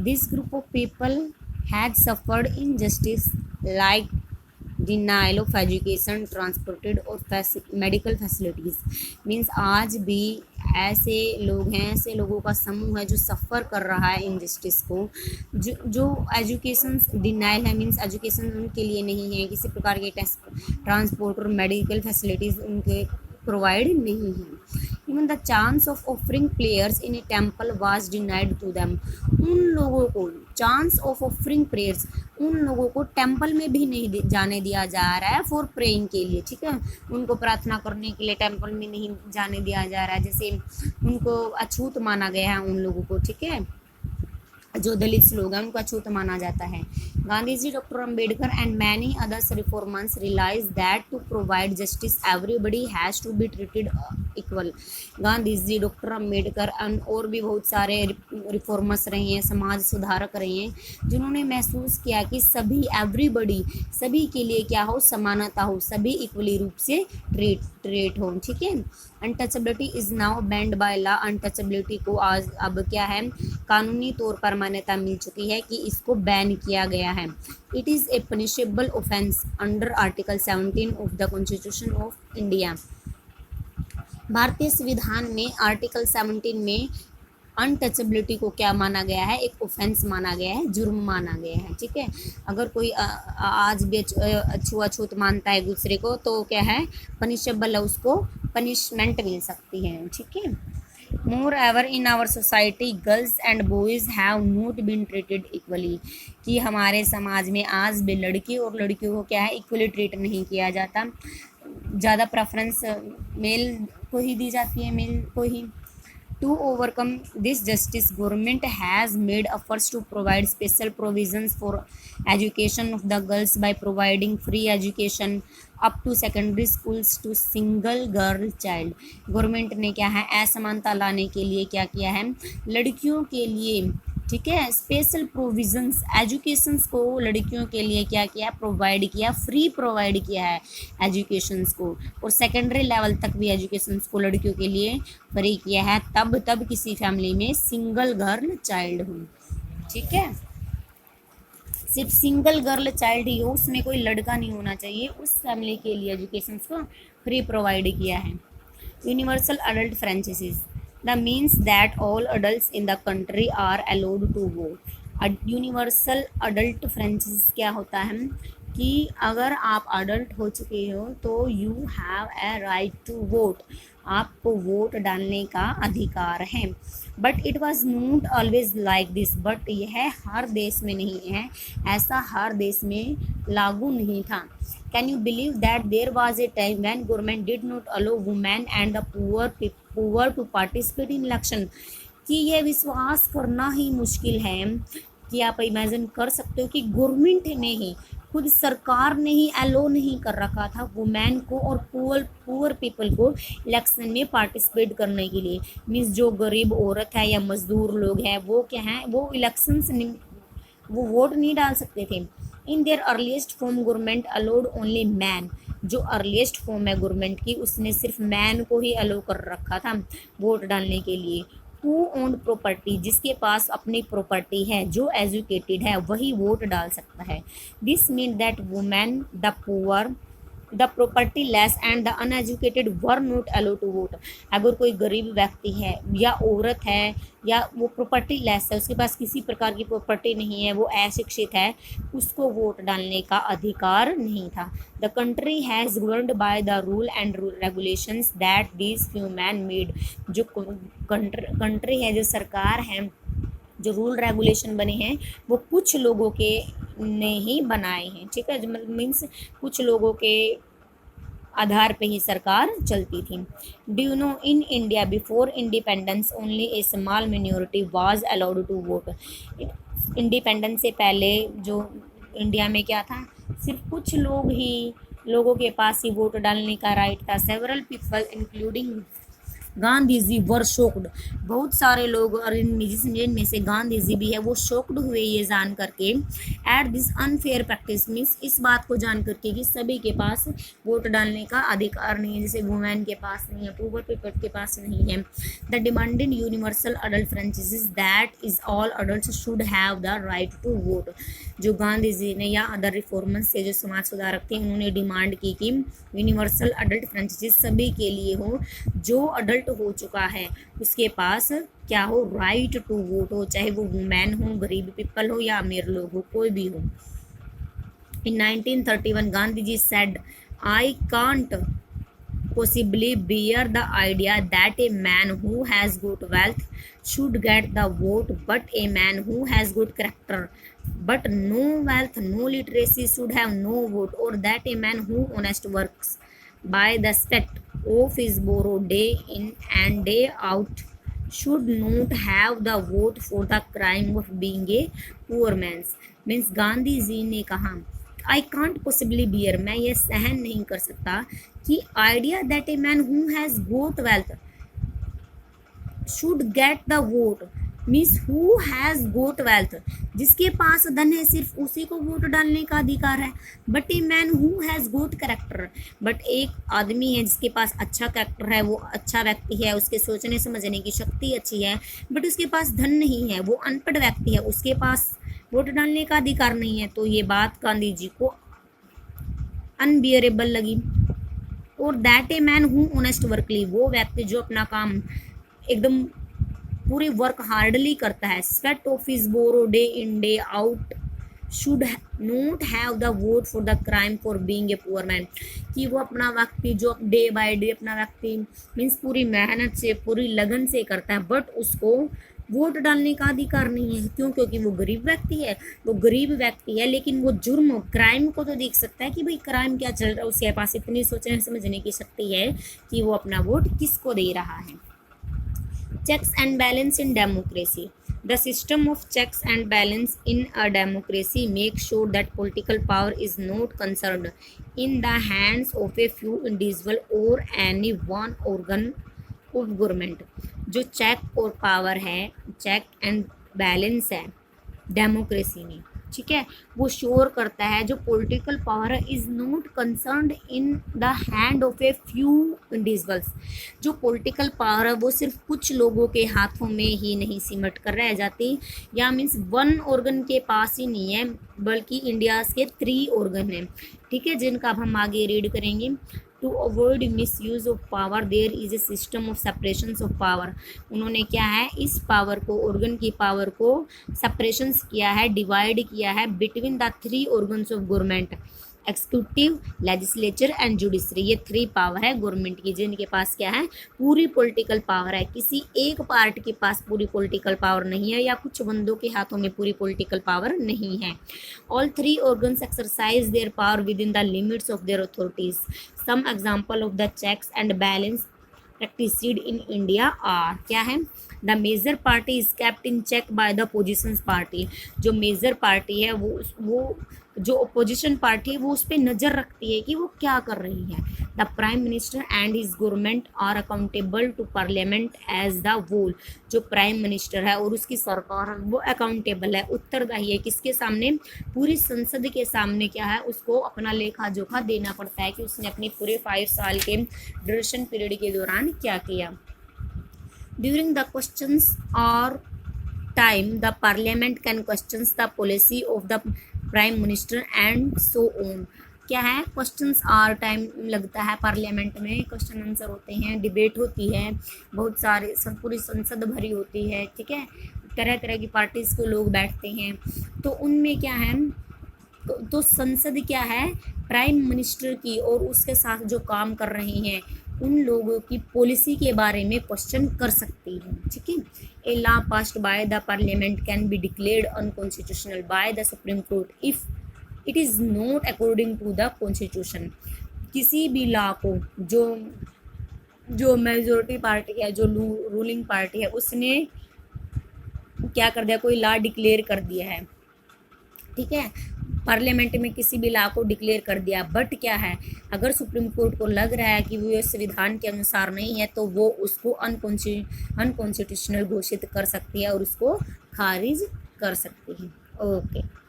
This group of people had suffered injustice like denial of education, transported और medical facilities. Means आज भी ऐसे लोग हैं, ऐसे लोगों का समूह है जो सफ़र कर रहा है इनजस्टिस को, जो एजुकेशन डिनाइल है, मीन्स एजुकेशन उनके लिए नहीं है, किसी प्रकार के ट्रांसपोर्ट और मेडिकल फैसिलिटीज़ उनके प्रोवाइड नहीं है। Even the chance of offering prayers in a temple was denied to them. उन लोगों को चांस ऑफ ऑफरिंग प्रेयर्स, उन लोगों को टेम्पल में भी नहीं जाने दिया जा रहा है फॉर प्रेइंग के लिए, ठीक है। उनको प्रार्थना करने के लिए टेम्पल में नहीं जाने दिया जा रहा है, जैसे उनको अछूत माना गया है उन लोगों को, ठीक है। जो दलित लोग हैं उनको अछूत माना जाता है। Gandhi ji, doctor Ambedkar and many others reformers realise that to provide justice everybody has to be treated equal. Gandhi ji, doctor Ambedkar और भी बहुत सारे रिफॉर्मर्स रहे हैं, समाज सुधारक रहे हैं, जिन्होंने महसूस किया कि सभी एवरीबडी, सभी के लिए क्या हो, समानता हो, सभी इक्वली रूप से ट्रीट हो, ठीक है। Untouchability is now band by law. Untouchability को आज अब क्या है, कानूनी तौर पर मान्यता मिल चुकी है कि इसको बैन किया गया है। It is a punishable offence under article 17 of the constitution of India. भारतीय संविधान में आर्टिकल 17 में अनटचेबिलिटी को क्या माना गया है, एक ऑफेंस माना गया है, जुर्म माना गया है, ठीक है। अगर कोई आज भी अछूत मानता है दूसरे को तो क्या है, पनिशेबल है, उसको पनिशमेंट मिल सकती है, ठीक है। More ever in our society girls and boys have not been treated equally. कि हमारे समाज में आज भी लड़के और लड़कियों को क्या है, इक्वली ट्रीट नहीं किया जाता, ज़्यादा प्रेफरेंस मेल को ही दी जाती है, मेल को ही। To overcome this justice, government has made efforts to provide special provisions for education of the girls by providing free education up to secondary schools to single girl child। Government ने क्या है, असमानता लाने के लिए क्या किया है, लड़कियों के लिए, ठीक है, स्पेशल प्रोविजंस, एजुकेशंस को लड़कियों के लिए क्या किया, प्रोवाइड किया, फ्री प्रोवाइड किया है एजुकेशंस को, और सेकेंडरी लेवल तक भी एजुकेशंस को लड़कियों के लिए फ्री किया है, तब किसी फैमिली में सिंगल गर्ल चाइल्ड हो, ठीक है। सिर्फ सिंगल गर्ल चाइल्ड ही हो, उसमें कोई लड़का नहीं होना चाहिए, उस फैमिली के लिए एजुकेशंस को फ्री प्रोवाइड किया है। Universal adult franchises the means that all adult in the country are allowed to vote. Universal adult franchise क्या होता है कि अगर आप अडल्ट हो चुके हो तो you have a right to vote, आपको वोट डालने का अधिकार है। But it was not always like this, but यह हर देश में नहीं है, ऐसा हर देश में लागू नहीं था। Can you believe that there was a time when government did not allow women and the poor to participate in election. कि यह विश्वास करना ही मुश्किल है कि आप इमेजिन कर सकते हो कि गवर्नमेंट ने ही, खुद सरकार ने ही अलो नहीं कर रखा था वुमेन को और पुअर पीपल को इलेक्शन में पार्टिसिपेट करने के लिए। मीन्स जो गरीब औरत है या मजदूर लोग हैं वो क्या हैं, वो इलेक्शंस वो वोट नहीं डाल सकते थे। In their earliest form government allowed only man. जो अर्लीस्ट फॉर्म है गवर्नमेंट की, उसने सिर्फ मैन को ही अलो कर रखा था वोट डालने के लिए। हु ओन्ड प्रॉपर्टी, जिसके पास अपनी प्रॉपर्टी है, जो एजुकेटेड है, वही वोट डाल सकता है। This mean that women, the poor, the propertyless and the uneducated were not allow to vote. अगर कोई गरीब व्यक्ति है या औरत है या वो प्रॉपर्टी लेस है, उसके पास किसी प्रकार की प्रॉपर्टी नहीं है, वो अशिक्षित है, उसको वोट डालने का अधिकार नहीं था। The country has governed by the rule and regulations that these few man made. जो कंट्री है, जो सरकार है, जो रूल रेगुलेशन बने हैं वो कुछ लोगों के ने ही बनाए हैं, ठीक है। मीन्स कुछ लोगों के आधार पे ही सरकार चलती थी। Do you know in India before independence only a small minority was allowed to vote. Independence से पहले जो इंडिया में क्या था, सिर्फ कुछ लोगों के पास ही वोट डालने का राइट था। Several people including Gandhi ji were shocked, बहुत सारे लोग और जिनमें से गांधी जी भी है वो शॉक्ड हुए ये जान करके at this unfair practice, means इस बात को जान करके कि सभी के पास वोट डालने का अधिकार नहीं है, जैसे वुमेन के पास नहीं है, पुअर पीपल के पास नहीं है। They demanded universal adult franchise that is all adults should have the right to vote. जो गांधी जी ने या अदर रिफॉर्मर्स से जो समाज सुधारक थे उन्होंने डिमांड की कि यूनिवर्सल अडल्ट फ्रेंचाइज सभी के लिए हो, जो अडल्ट हो चुका है उसके पास क्या हो, राइट टू वोट हो, चाहे वो वुमेन हो, गरीब पीपल हो या अमीर लोग हो, कोई भी हो। In 1931, Gandhiji said, I can't possibly bear the idea that a man who has good wealth should get the vote, but a man who has good character but no wealth, no literacy should have no vote, or that a man who honest works by the sweat of his brow day in and day out should not have the vote for the crime of being a poor man। मीन्स गांधी जी ने कहा I can't possibly beer, मैं ये सहन नहीं कर सकता कि idea that a man who has got wealth should get the vote, means who has got wealth, जिसके पास धन है सिर्फ उसी को वोट डालने का अधिकार है। But a man who has got character, but एक आदमी है जिसके पास अच्छा कैरेक्टर है, वो अच्छा व्यक्ति है, उसके सोचने समझने की शक्ति अच्छी है, बट उसके पास धन नहीं है, वो अनपढ़ व्यक्ति है, उसके पास वोट डालने का अधिकार नहीं है। तो ये बात गांधी जी को अनबियरेबल लगी। और that a man who honest work, वो व्यक्ति जो अपना काम एकदम पूरे वर्क हार्डली करता है, sweat of his brow day in day out should not have the vote for the crime for being a poor man, कि वो अपना व्यक्ति जो डे बाय डे अपना व्यक्ति मीन्स पूरी मेहनत से पूरी लगन से करता है, बट उसको वोट डालने का अधिकार नहीं है। क्यों? क्योंकि वो गरीब व्यक्ति है, वो गरीब व्यक्ति है, लेकिन वो जुर्म क्राइम को तो देख सकता है कि भाई क्राइम क्या चल रहा है, उसके पास इतनी सोचने समझने की शक्ति है कि वो अपना वोट किसको दे रहा है। Checks and balance in democracy, the system of checks and balance in a democracy makes sure that political power is not concerned in the hands of a few individual or any one organ of government। जो check और power है, check and balance है democracy में, ठीक है, वो sure करता है जो पॉलिटिकल पावर है is not concerned in the hand of a few individuals. जो पॉलिटिकल पावर है वो सिर्फ कुछ लोगों के हाथों में ही नहीं सिमट कर रह जाती, या मीन्स वन ऑर्गन के पास ही नहीं है, बल्कि इंडिया के 3 ऑर्गन हैं, ठीक है, जिनका अब हम आगे रीड करेंगे। To avoid misuse of power there is a system of separation of power. उन्होंने क्या है, इस पावर को, ऑर्गन की पावर को सेपरेशंस किया है, डिवाइड किया है between the 3 organs of government, executive, legislature and judiciary. ये 3 पावर है गवर्नमेंट की, जिनके पास क्या है, पूरी पॉलिटिकल पावर है। किसी एक पार्ट के पास पूरी पॉलिटिकल पावर नहीं है, या कुछ बंदों के हाथों में पूरी पॉलिटिकल पावर नहीं है। All 3 organs exercise their power within the limits of their authorities. Some example of the checks and balance practiced in India are, क्या है, the major party is kept in check by the opposition party. जो major party है वो जो opposition party है वो उस पर नज़र रखती है कि वो क्या कर रही है। The prime minister and his government are accountable to parliament as the whole. जो प्राइम मिनिस्टर है और उसकी सरकार है वो अकाउंटेबल है, उत्तरदायी है, किसके सामने, पूरी संसद के सामने क्या है, उसको अपना लेखा जोखा देना पड़ता है कि उसने अपने पूरे 5 साल के ड्यूरेशन पीरियड के दौरान क्या किया। ड्यूरिंग द क्वेश्चंस और time the parliament can questions the policy of the prime minister and so on. क्या है, क्वेश्चंस आर टाइम लगता है पार्लियामेंट में, क्वेश्चन आंसर होते हैं, डिबेट होती है, बहुत सारे पूरी संसद भरी होती है, ठीक है, तरह तरह की पार्टीज़ के लोग बैठते हैं, तो उनमें क्या है, तो संसद क्या है, प्राइम मिनिस्टर की और उसके साथ जो काम कर रहे हैं उन लोगों की पॉलिसी के बारे में क्वेश्चन कर सकती है, ठीक है। A law passed by the parliament can be declared unconstitutional by the supreme court if it is not according to the constitution. किसी भी लॉ को जो मेजोरिटी पार्टी है, जो रूलिंग पार्टी है, उसने क्या कर दिया, कोई लॉ डिक्लेयर कर दिया है, ठीक है, पार्लियामेंट में किसी भी लॉ को डिक्लेयर कर दिया, बट क्या है, अगर सुप्रीम कोर्ट को लग रहा है कि वो संविधान के अनुसार नहीं है तो वो उसको अनकॉन्स्टिट्यूशनल घोषित कर सकती है और उसको खारिज कर सकती है। ओके।